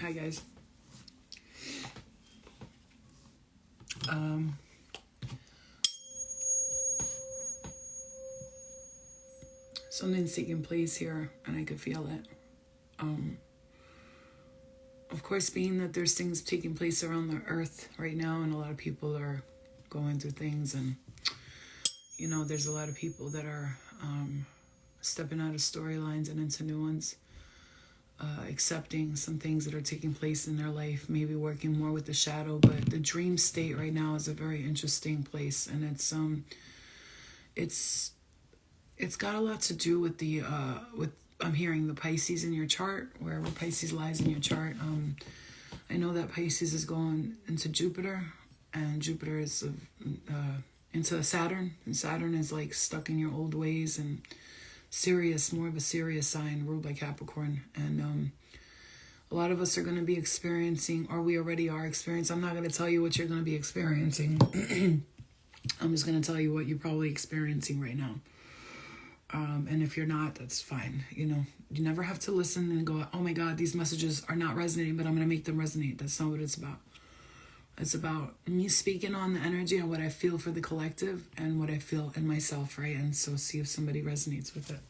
Hi guys. Something's taking place here, and I could feel it. Of course, being that there's things taking place around the earth right now, and a lot of people are going through things, and there's a lot of people that are stepping out of storylines and into new ones, accepting some things that are taking place in their life, maybe working more with the shadow. But the dream state right now is a very interesting place, and it's got a lot to do with the with I'm hearing the Pisces in your chart, wherever Pisces lies in your chart. I know that Pisces is going into Jupiter, and Jupiter is into Saturn, and Saturn is like stuck in your old ways and serious, more of a serious sign ruled by Capricorn. And a lot of us are going to be experiencing, or we already are experiencing. I'm not going to tell you what you're going to be experiencing. I'm just going to tell you what you're probably experiencing right now. And if you're not, that's fine. You never have to listen and go, oh my God, these messages are not resonating, but I'm going to make them resonate. That's not what it's about. It's about me speaking on the energy and what I feel for the collective and what I feel in myself, right? And so see if somebody resonates with it.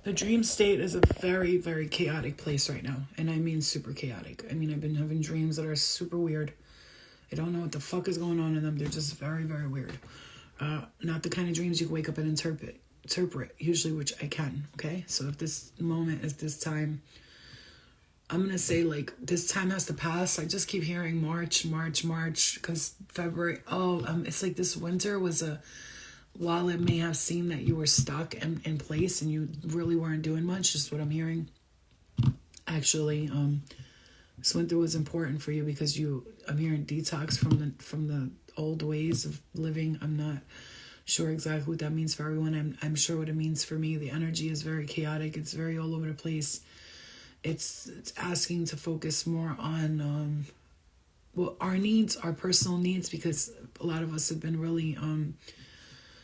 The dream state is a very, very chaotic place right now. And I mean super chaotic. I mean, I've been having dreams that are super weird. I don't know what the fuck is going on in them. They're just very, very weird. Not the kind of dreams you can wake up and interpret, usually, which I can, okay? So if this moment is this time, I'm going to say, like, this time has to pass. I just keep hearing March, because February, it's like this winter was while it may have seemed that you were stuck in place and you really weren't doing much, just what I'm hearing. Actually, this winter was important for you because I'm hearing detox from the old ways of living. I'm not sure exactly what that means for everyone. I'm sure what it means for me. The energy is very chaotic. It's very all over the place. It's asking to focus more on our needs, our personal needs, because a lot of us have been really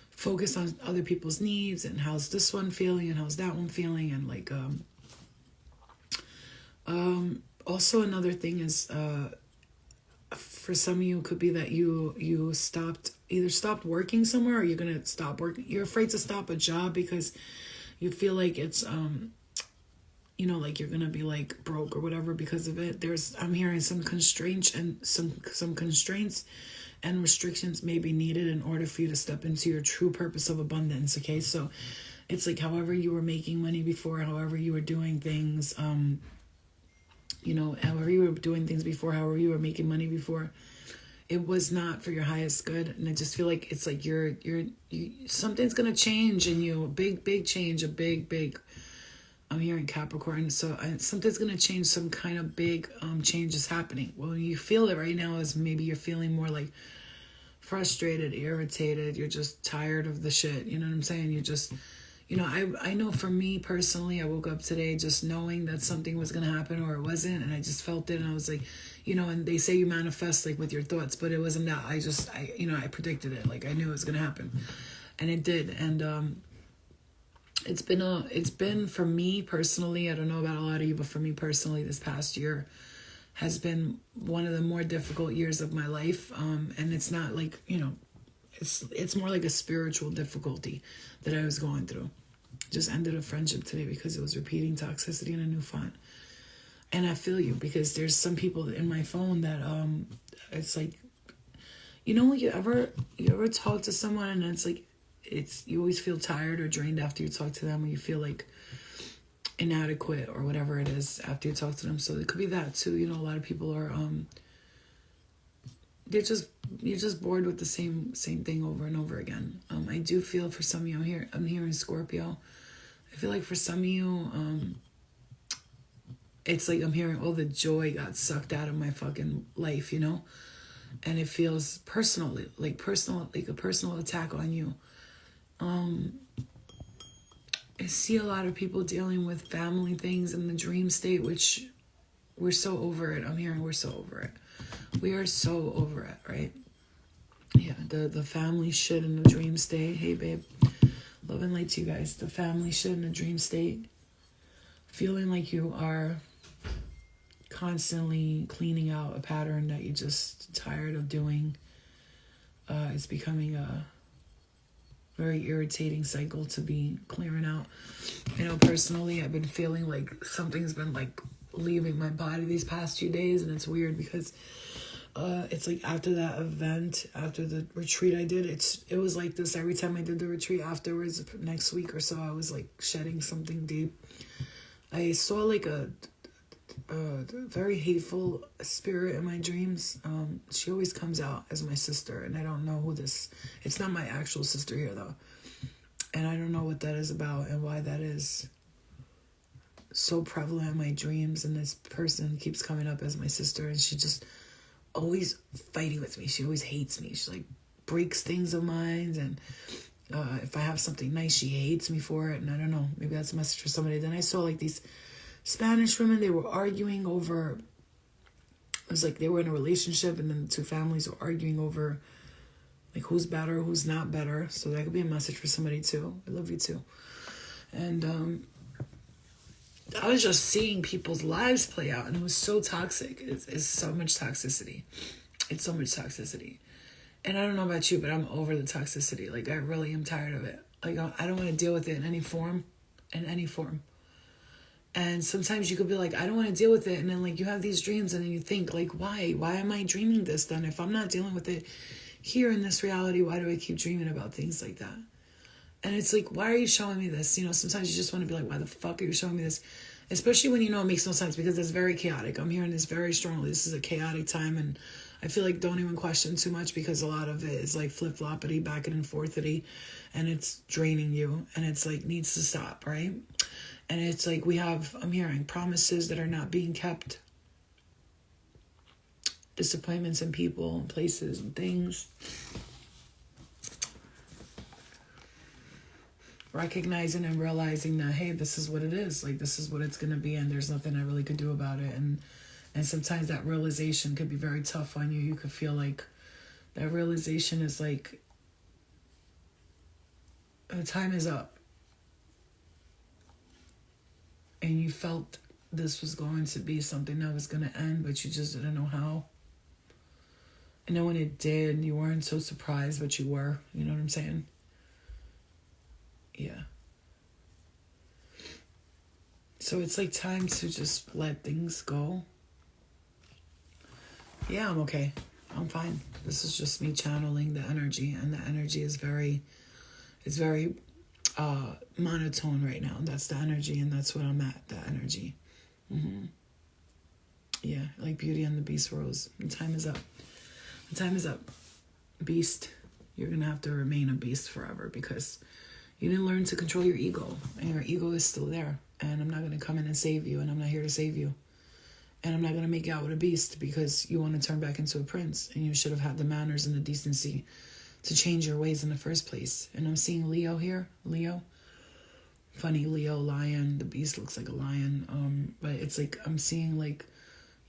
focused on other people's needs and how's this one feeling and how's that one feeling, and like also another thing is for some of you, it could be that you stopped working somewhere, or you're going to stop working. You're afraid to stop a job because you feel like it's, like you're going to be like broke or whatever because of it. I'm hearing some constraints and some constraints and restrictions may be needed in order for you to step into your true purpose of abundance. Okay. So it's like, however you were making money before, however you were doing things, however you were doing things before, however you were making money before, it was not for your highest good. And I just feel like it's like something's going to change in you, a big change, I'm hearing Capricorn. So something's going to change, some kind of big change is happening. Well, you feel it right now as maybe you're feeling more like frustrated, irritated. You're just tired of the shit. You know what I'm saying? You just... I know for me personally, I woke up today just knowing that something was going to happen or it wasn't. And I just felt it. And I was like, and they say you manifest like with your thoughts, but it wasn't that. I predicted it. Like I knew it was going to happen, and it did. And it's been for me personally, I don't know about a lot of you, but for me personally, this past year has been one of the more difficult years of my life. And it's not like, it's more like a spiritual difficulty that I was going through. Just ended a friendship today because it was repeating toxicity in a new font. And I feel you, because there's some people in my phone that it's like, you ever talk to someone and it's like you always feel tired or drained after you talk to them, or you feel like inadequate or whatever it is after you talk to them. So it could be that too. A lot of people are you're just bored with the same thing over and over again. I do feel for some of you, I'm hearing Scorpio. I feel like for some of you, it's like I'm hearing all the joy got sucked out of my fucking life, and it feels personally, like a personal attack on you. I see a lot of people dealing with family things in the dream state, which we're so over it. I'm hearing we're so over it. We are so over it, right? Yeah, the family shit in the dream state. Hey, babe. Love and light to you guys. The family shit in the dream state. Feeling like you are constantly cleaning out a pattern that you're just tired of doing. It's becoming a very irritating cycle to be clearing out. I know personally I've been feeling like something's been like leaving my body these past few days, and it's weird because it's like after that event, after the retreat I did, it was like this every time I did the retreat afterwards. Next week or so I was like shedding something deep. I saw like a very hateful spirit in my dreams. She always comes out as my sister, and I don't know who this... It's not my actual sister here, though. And I don't know what that is about and why that is so prevalent in my dreams. And this person keeps coming up as my sister, and she just always fighting with me. She always hates me. She, like, breaks things of mine, and if I have something nice, she hates me for it. And I don't know. Maybe that's a message for somebody. Then I saw, like, these Spanish women, they were arguing over, it was like they were in a relationship, and then the two families were arguing over like who's better, who's not better. So that could be a message for somebody too. I love you too. And I was just seeing people's lives play out, and it was so toxic. It's so much toxicity. It's so much toxicity. And I don't know about you, but I'm over the toxicity. Like, I really am tired of it. Like, I don't want to deal with it in any form. And sometimes you could be like, I don't want to deal with it. And then, like, you have these dreams, and then you think, like, why? Why am I dreaming this then? If I'm not dealing with it here in this reality, why do I keep dreaming about things like that? And it's like, why are you showing me this? You know, sometimes you just want to be like, why the fuck are you showing me this? Especially when you know it makes no sense, because it's very chaotic. I'm hearing this very strongly. This is a chaotic time, and I feel like don't even question too much, because a lot of it is like flip-floppity, back and forthity, and it's draining you, and it's like needs to stop, right? And it's like I'm hearing promises that are not being kept, disappointments in people and places and things. Recognizing and realizing that, hey, this is what it is. Like, this is what it's going to be, and there's nothing I really could do about it. And sometimes that realization could be very tough on you. You could feel like that realization is like, the time is up. And you felt this was going to be something that was going to end, but you just didn't know how. And then when it did, you weren't so surprised, but you were. You know what I'm saying? Yeah. So it's like time to just let things go. Yeah, I'm okay. I'm fine. This is just me channeling the energy, and the energy is very monotone right now. That's the energy, and that's what I'm at, the energy. Yeah, like Beauty and the Beast rose. The time is up. The time is up. Beast, you're going to have to remain a beast forever, because you didn't learn to control your ego, and your ego is still there. And I'm not going to come in and save you, and I'm not here to save you. And I'm not going to make you out with a beast because you want to turn back into a prince, and you should have had the manners and the decency to change your ways in the first place. And I'm seeing Leo here. Leo. Funny, Leo, lion. The beast looks like a lion. But it's like, I'm seeing like,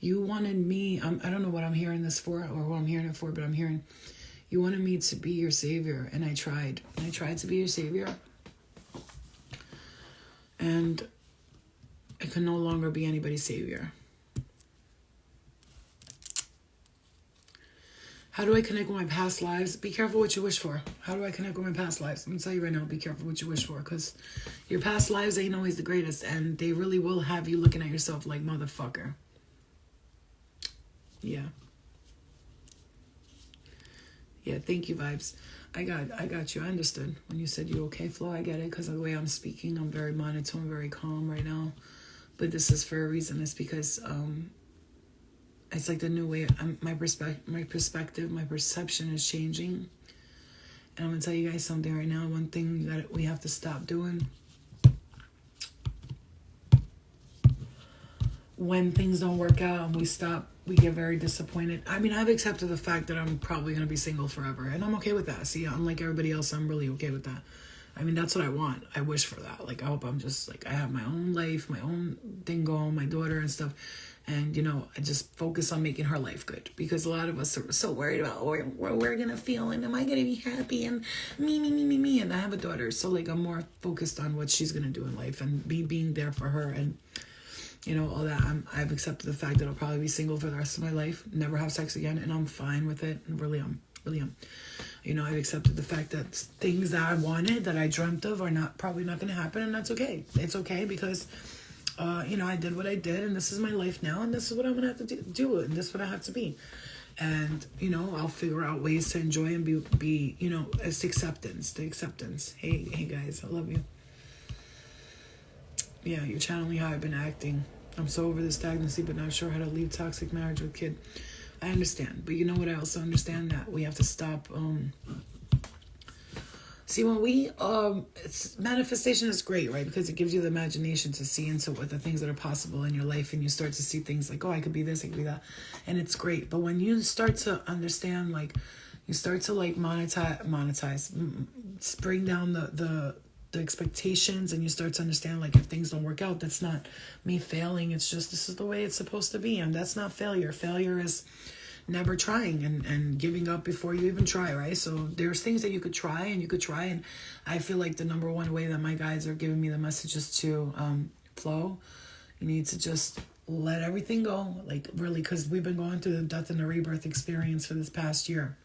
you wanted me, I don't know what I'm hearing this for, or who I'm hearing it for, but I'm hearing, you wanted me to be your savior, and I tried. And I tried to be your savior. And I can no longer be anybody's savior. How do I connect with my past lives? Be careful what you wish for. How do I connect with my past lives? Let me tell you right now, be careful what you wish for, because your past lives ain't always the greatest, and they really will have you looking at yourself like, motherfucker. Yeah. Yeah, thank you, vibes. I got you. I understood. When you said you okay, Flo, I get it, because of the way I'm speaking, I'm very monotone, very calm right now. But this is for a reason. It's because it's like the new way. My perspective, my perception is changing. And I'm going to tell you guys something right now. One thing that we have to stop doing. When things don't work out and we get very disappointed. I mean, I've accepted the fact that I'm probably going to be single forever. And I'm okay with that. See, unlike everybody else, I'm really okay with that. I mean, that's what I want. I wish for that. Like, I hope I'm just, like, I have my own life, my own thing going, my daughter and stuff. And, you know, I just focus on making her life good. Because a lot of us are so worried about where we're going to feel, and am I going to be happy, and me. And I have a daughter. So, like, I'm more focused on what she's going to do in life, and me being there for her. And all that. I've accepted the fact that I'll probably be single for the rest of my life, never have sex again, and I'm fine with it. And really am. I've accepted the fact that things that I wanted, that I dreamt of, are probably not going to happen, and that's okay. It's okay because, I did what I did, and this is my life now, and this is what I'm going to have to do, and this is what I have to be. And, I'll figure out ways to enjoy and be it's the acceptance. Hey guys, I love you. Yeah, you're channeling how I've been acting. I'm so over the stagnancy, but not sure how to leave toxic marriage with kid. I understand, but you know what? I also understand that we have to stop. See, when we manifestation is great, right? Because it gives you the imagination to see into what the things that are possible in your life, and you start to see things like, oh, I could be this, I could be that, and it's great. But when you start to understand, like, you start to like monetize, bring down the expectations, and you start to understand, like, if things don't work out, that's not me failing. It's just, this is the way it's supposed to be, and that's not failure. Failure is never trying and giving up before you even try, right? So there's things that you could try, and I feel like the number one way that my guides are giving me the messages to flow, you need to just let everything go, like, really, because we've been going through the death and the rebirth experience for this past year.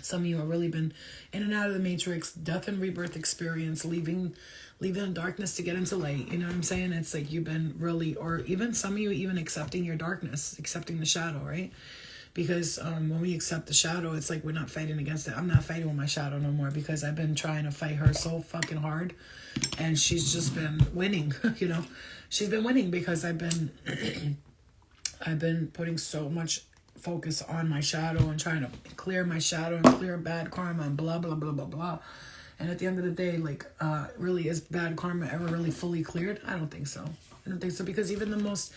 Some of you have really been in and out of the matrix, death and rebirth experience, leaving the darkness to get into light. You know what I'm saying? It's like you've been really, or even some of you even accepting your darkness, accepting the shadow, right? Because when we accept the shadow, it's like we're not fighting against it. I'm not fighting with my shadow no more, because I've been trying to fight her so fucking hard, and she's just been winning. She's been winning because I've been putting so much focus on my shadow and trying to clear my shadow and clear bad karma and blah blah blah blah blah. And at the end of the day, like, really, is bad karma ever really fully cleared? I don't think so. Because even the most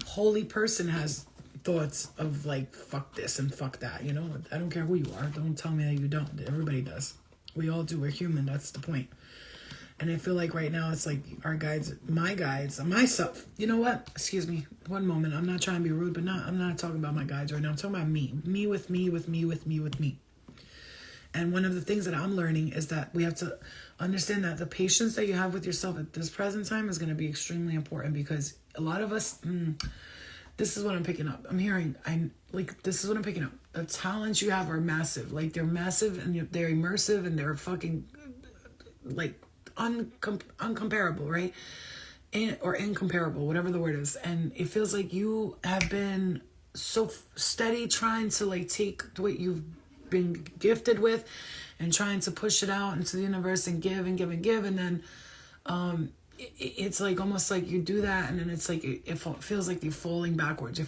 holy person has thoughts of, like, fuck this and fuck that. I don't care who you are. Don't tell me that you don't. Everybody does. We all do. We're human. That's the point. And I feel like right now it's like our guides, my guides, myself. You know what? Excuse me. One moment. I'm not trying to be rude, but I'm not talking about my guides right now. I'm talking about me. Me with me, with me, with me, with me. And one of the things that I'm learning is that we have to understand that the patience that you have with yourself at this present time is going to be extremely important, because a lot of us, this is what I'm picking up. This is what I'm picking up. The talents you have are massive. Like, they're massive, and they're immersive, and they're fucking, like, uncomparable, right? Or incomparable, whatever the word is. And it feels like you have been so steady trying to, like, take what you've been gifted with and trying to push it out into the universe and give and give and give. And then it's like almost like you do that, and then it's like it feels like you're falling backwards.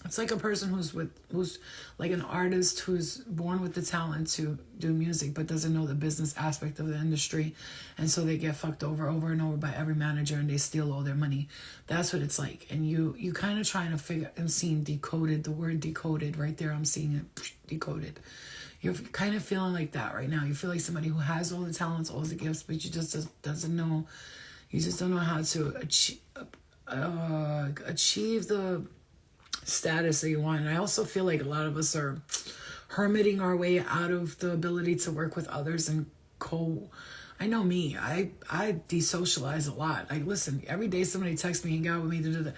It's like a person who's like an artist who's born with the talent to do music but doesn't know the business aspect of the industry, and so they get fucked over and over by every manager, and they steal all their money. That's what it's like. And you kind of trying to figure. I'm seeing decoded, the word decoded right there. I'm seeing it decoded. You're kind of feeling like that right now. You feel like somebody who has all the talents, all the gifts, but you just doesn't know. You just don't know how to achieve the status that you want. And I also feel like a lot of us are hermiting our way out of the ability to work with others and I know me. I desocialize a lot. Like, listen, every day somebody texts me, hang out with me,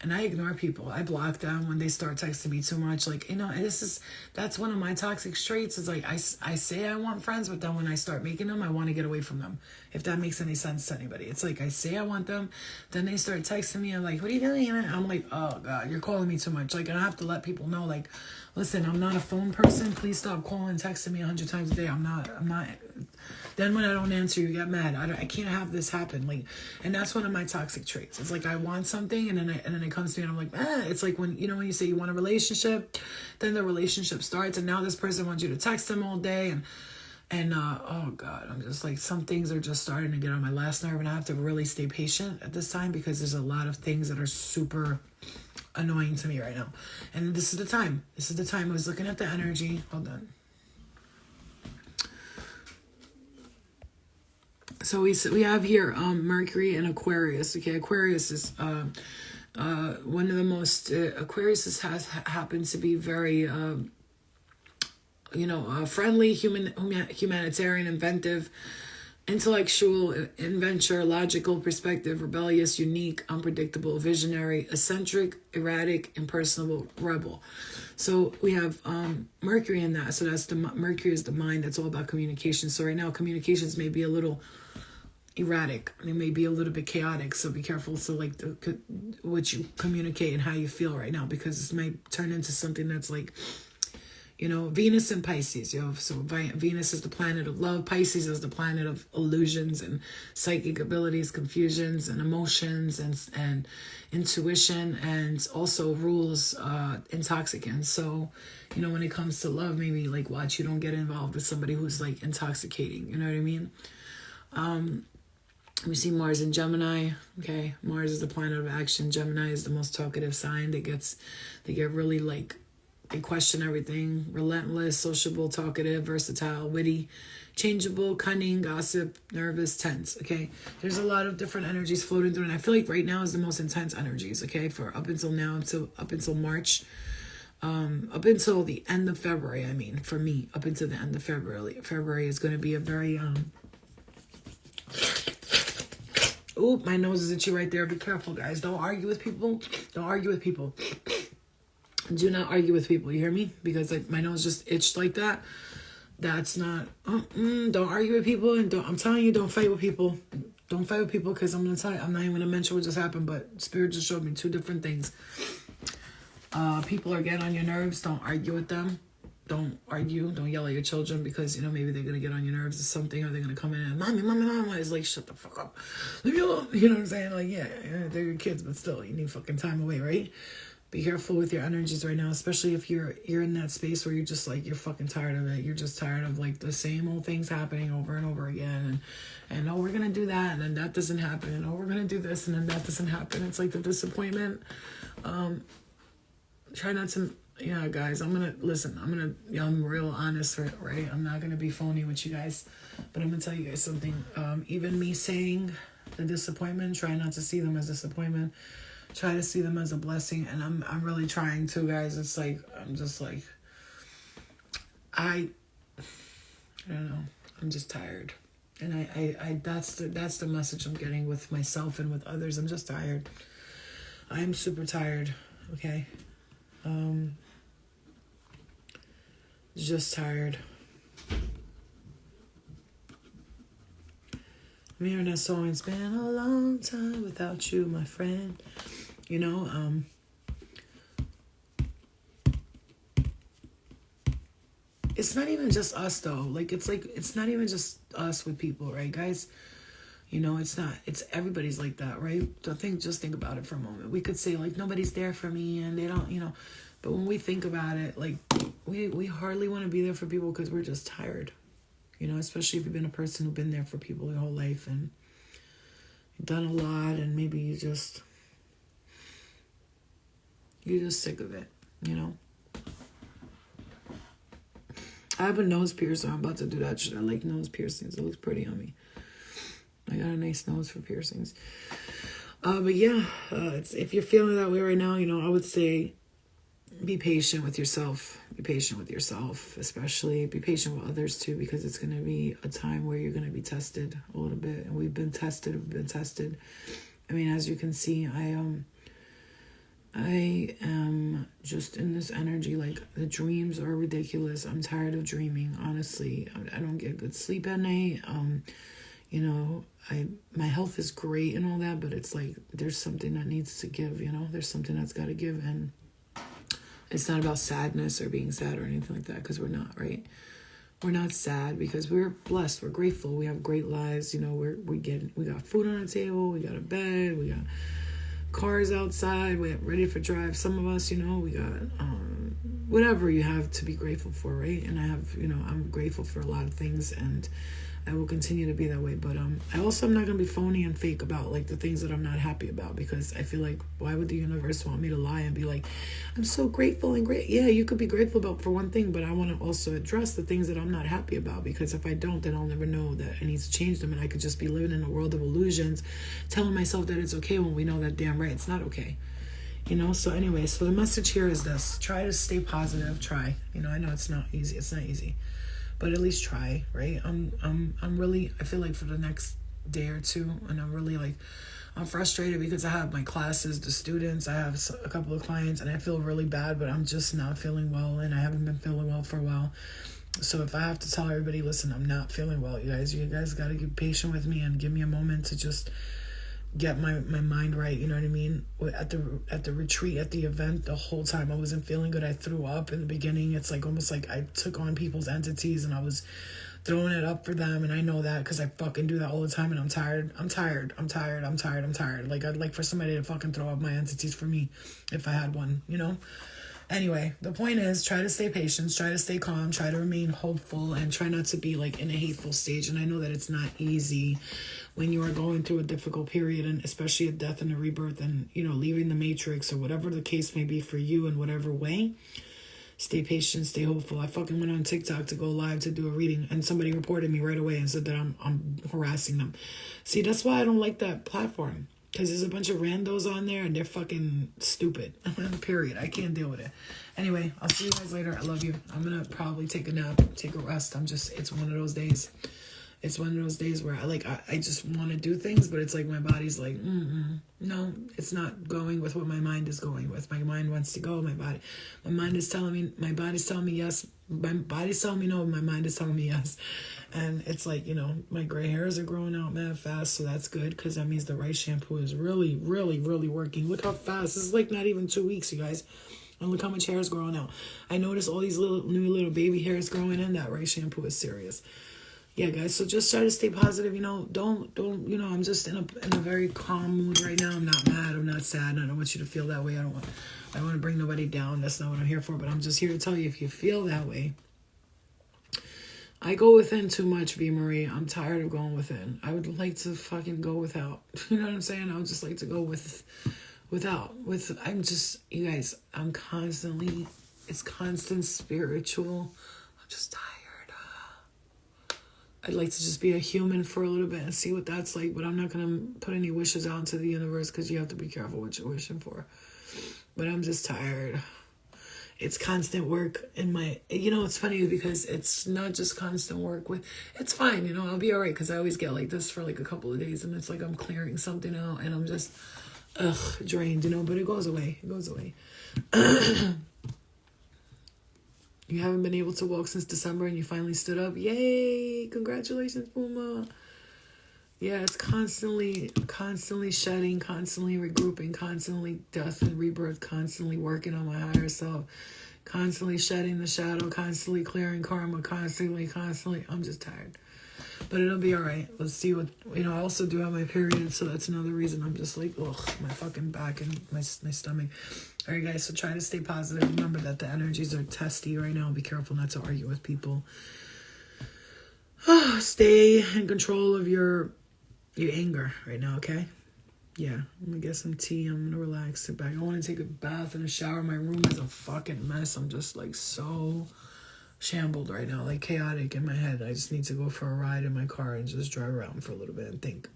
and I ignore people. I block them when they start texting me too much. Like, that's one of my toxic traits. Is like, I say I want friends, but then when I start making them, I want to get away from them. If that makes any sense to anybody. It's like, I say I want them, then they start texting me. I'm like, what are you doing? And I'm like, oh God, you're calling me too much. Like, I have to let people know, like, listen, I'm not a phone person. Please stop calling and texting me 100 times a day. I'm not. Then when I don't answer, you get mad. I can't have this happen. Like, and that's one of my toxic traits. It's like, I want something, and then it comes to me, and I'm like, It's like when you say you want a relationship, then the relationship starts, and now this person wants you to text them all day, and oh God, I'm just like, some things are just starting to get on my last nerve, and I have to really stay patient at this time, because there's a lot of things that are super annoying to me right now. And this is the time. I was looking at the energy. Hold on. So we have here Mercury and Aquarius. Okay, Aquarius is one of the most. Aquarius has happened to be very, friendly, humanitarian, inventive. intellectual, inventor, logical, perspective, rebellious, unique, unpredictable, visionary, eccentric, erratic, impersonable, rebel. So we have Mercury in that. So that's the Mercury is the mind. That's all about communication. So right now communications may be a little erratic. It may be a little bit chaotic. So be careful. So like what you communicate and how you feel right now, because this might turn into something that's like, you know, Venus and Pisces, you know, so Venus is the planet of love. Pisces is the planet of illusions and psychic abilities, confusions and emotions and intuition, and also rules, intoxicants. So, you know, when it comes to love, maybe like watch you don't get involved with somebody who's like intoxicating. You know what I mean? We see Mars in Gemini. Okay, Mars is the planet of action. Gemini is the most talkative sign. They get really like, they question everything. Relentless, sociable, talkative, versatile, witty, changeable, cunning, gossip, nervous, tense. Okay, there's a lot of different energies floating through, and I feel like right now is the most intense energies. Okay, for up until now, up until March, up until the end of February. I mean, for me, up until the end of February. February is going to be a very Ooh, my nose is itchy right there. Be careful, guys. Don't argue with people. Don't argue with people. Do not argue with people. You hear me? Because like my nose just itched like that. That's not. Don't argue with people, and I'm telling you, don't fight with people. Don't fight with people, because I'm gonna tell you, I'm not even gonna mention what just happened, but Spirit just showed me two different things. People are getting on your nerves. Don't argue with them. Don't argue. Don't yell at your children, because you know maybe they're gonna get on your nerves or something, or they're gonna come in and mommy. It's like, shut the fuck up. Leave me alone. You know what I'm saying? Like, yeah, they're your kids, but still, you need fucking time away, right? Be careful with your energies right now, especially if you're in that space where you're just like, you're fucking tired of it. You're just tired of like the same old things happening over and over again. And oh, we're going to do that, and then that doesn't happen. And oh, we're going to do this, and then that doesn't happen. It's like the disappointment. Try not to, yeah, guys, I'm real honest, right? I'm not going to be phony with you guys, but I'm going to tell you guys something. Even me saying the disappointment, try not to see them as disappointment. Try to see them as a blessing, and I'm really trying to, guys. It's like I'm just like I don't know. I'm just tired, and I that's the message I'm getting with myself and with others. I'm just tired. I'm super tired. Okay, just tired. I'm hearing that song. It's been a long time without you, my friend. You know, it's not even just us though. Like it's not even just us with people, right, guys? You know, it's not. It's everybody's like that, right? So just think about it for a moment. We could say like nobody's there for me, and they don't, you know. But when we think about it, like we hardly want to be there for people because we're just tired. You know, especially if you've been a person who's been there for people your whole life and you've done a lot, and maybe you're just sick of it, you know. I have a nose piercer. I'm about to do that shit. I like nose piercings. It looks pretty on me. I got a nice nose for piercings. But yeah, if you're feeling that way right now, you know, I would say be patient with yourself. Be patient with yourself, especially be patient with others too, because it's going to be a time where you're going to be tested a little bit. And we've been tested. I mean, as you can see, I am just in this energy, like the dreams are ridiculous. I'm tired of dreaming, honestly. I don't get good sleep at night. You know, my health is great and all that, but it's like there's something that needs to give, you know? There's something that's got to give, and it's not about sadness or being sad or anything like that, because we're not, right? We're not sad because we're blessed. We're grateful. We have great lives. You know, we got food on our table. We got a bed. We got cars outside. We're ready for drive. Some of us, you know, we got whatever you have to be grateful for, right? And I have, you know, I'm grateful for a lot of things, and I will continue to be that way. But I also am not going to be phony and fake about like the things that I'm not happy about, because I feel like, why would the universe want me to lie and be like, I'm so grateful and great? Yeah, you could be grateful about for one thing, but I want to also address the things that I'm not happy about, because if I don't, then I'll never know that I need to change them, and I could just be living in a world of illusions, telling myself that it's okay when we know that damn right it's not okay. You know, so anyway, so the message here is this: try to stay positive. Try. You know, I know it's not easy. but at least try, right? I'm really, I feel like for the next day or two, and I'm really like, I'm frustrated because I have my classes, the students, I have a couple of clients, and I feel really bad, but I'm just not feeling well, and I haven't been feeling well for a while. So if I have to tell everybody, listen, I'm not feeling well, you guys got to be patient with me and give me a moment to just get my mind right, you know what I mean? At the retreat, at the event, the whole time I wasn't feeling good. I threw up in the beginning. It's like almost like I took on people's entities and I was throwing it up for them, and I know that because I fucking do that all the time, and I'm tired. Like, I'd like for somebody to fucking throw up my entities for me if I had one, you know? Anyway, the point is, try to stay patient, try to stay calm, try to remain hopeful, and try not to be like in a hateful stage. And I know that it's not easy when you are going through a difficult period, and especially a death and a rebirth, and, you know, leaving the matrix or whatever the case may be for you in whatever way. Stay patient, stay hopeful. I fucking went on TikTok to go live to do a reading, and somebody reported me right away and said that I'm harassing them. See, that's why I don't like that platform. Because there's a bunch of randos on there, and they're fucking stupid. Period. I can't deal with it. Anyway, I'll see you guys later. I love you. I'm going to probably take a nap, take a rest. It's one of those days. It's one of those days where I just want to do things, but it's like my body's like, no, it's not going with what my mind is going with. My mind wants to go. My mind is telling me, my body's telling me yes. My body's telling me no. My mind is telling me yes. And it's like, you know, my gray hairs are growing out mad fast, so that's good because that means the right shampoo is really, really, really working. Look how fast. This is like not even 2 weeks, you guys. And look how much hair is growing out. I noticed all these new little baby hairs growing in. That right shampoo is serious. Yeah, guys, so just try to stay positive, you know, don't, you know, I'm just in a very calm mood right now. I'm not mad, I'm not sad, and I don't want you to feel that way. I don't want to bring nobody down. That's not what I'm here for, but I'm just here to tell you, if you feel that way, I go within too much, V. Marie. I'm tired of going within. I would like to fucking go without. You know what I'm saying? I would just like to go without. I'm just, you guys, it's constant spiritual. I'm just tired. I'd like to just be a human for a little bit and see what that's like, but I'm not going to put any wishes out into the universe because you have to be careful what you're wishing for. But I'm just tired. It's constant work in my, you know, it's funny because it's not just constant work it's fine, you know, I'll be all right because I always get like this for like a couple of days and it's like I'm clearing something out and I'm just, drained, you know, but it goes away. You haven't been able to walk since December and you finally stood up. Yay! Congratulations, Puma. Yeah, it's constantly shedding, constantly regrouping, constantly death and rebirth, constantly working on my higher self, constantly shedding the shadow, constantly clearing karma, constantly. I'm just tired. But it'll be all right. Let's see what, you know, I also do have my period, so that's another reason I'm just like, ugh, my fucking back and my stomach. All right, guys, so try to stay positive. Remember that the energies are testy right now. Be careful not to argue with people. Stay in control of your anger right now, okay? Yeah, I'm going to get some tea. I'm going to relax, sit back. I want to take a bath and a shower. My room is a fucking mess. I'm just like so shambled right now, like chaotic in my head. I just need to go for a ride in my car and just drive around for a little bit and think.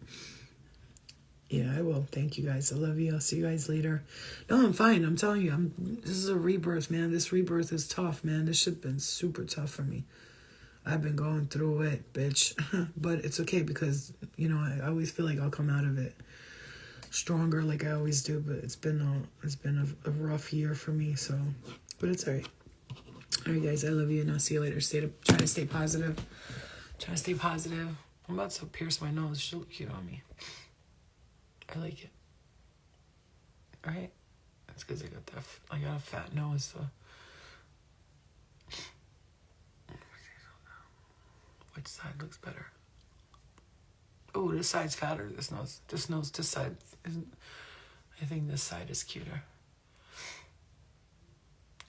Yeah, I will. Thank you guys. I love you. I'll see you guys later. No, I'm fine. I'm telling you, this is a rebirth, man. This rebirth is tough, man. This shit's been super tough for me. I've been going through it, bitch. But it's okay because, you know, I always feel like I'll come out of it stronger like I always do. But it's been a rough year for me, so, but it's all right. All right, guys, I love you, and I'll see you later. Try to stay positive. I'm about to pierce my nose. She'll look cute on me. I like it. All right? That's because I got a fat nose, so. Which side looks better? Oh, this side's fatter. This side isn't. I think this side is cuter.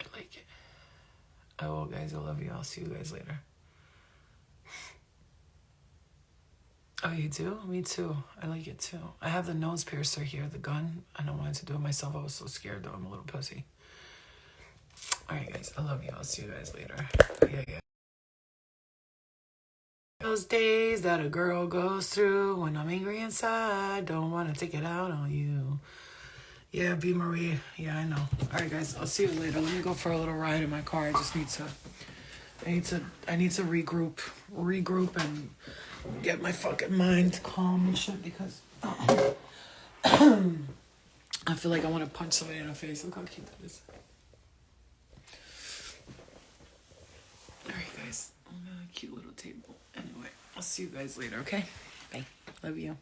I like it. Oh, well, guys, I love you. I'll see you guys later. Oh, you do? Me too. I like it too. I have the nose piercer here, the gun, and I wanted to do it myself. I was so scared, though. I'm a little pussy. All right, guys, I love you. I'll see you guys later. Yeah. Those days that a girl goes through when I'm angry inside, don't want to take it out on you. Yeah, B. Marie. Yeah, I know. All right, guys, I'll see you later. Let me go for a little ride in my car. I just need to I need to regroup and get my fucking mind calm and shit because I feel like I want to punch somebody in the face. Look how cute that is. Alright guys, I'm on a cute little table. Anyway, I'll see you guys later, okay? Bye. Love you.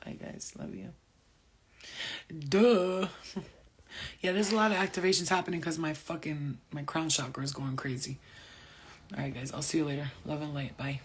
Bye guys, love you. Duh. Yeah, there's a lot of activations happening because my crown chakra is going crazy. Alright guys, I'll see you later. Love and light. Bye.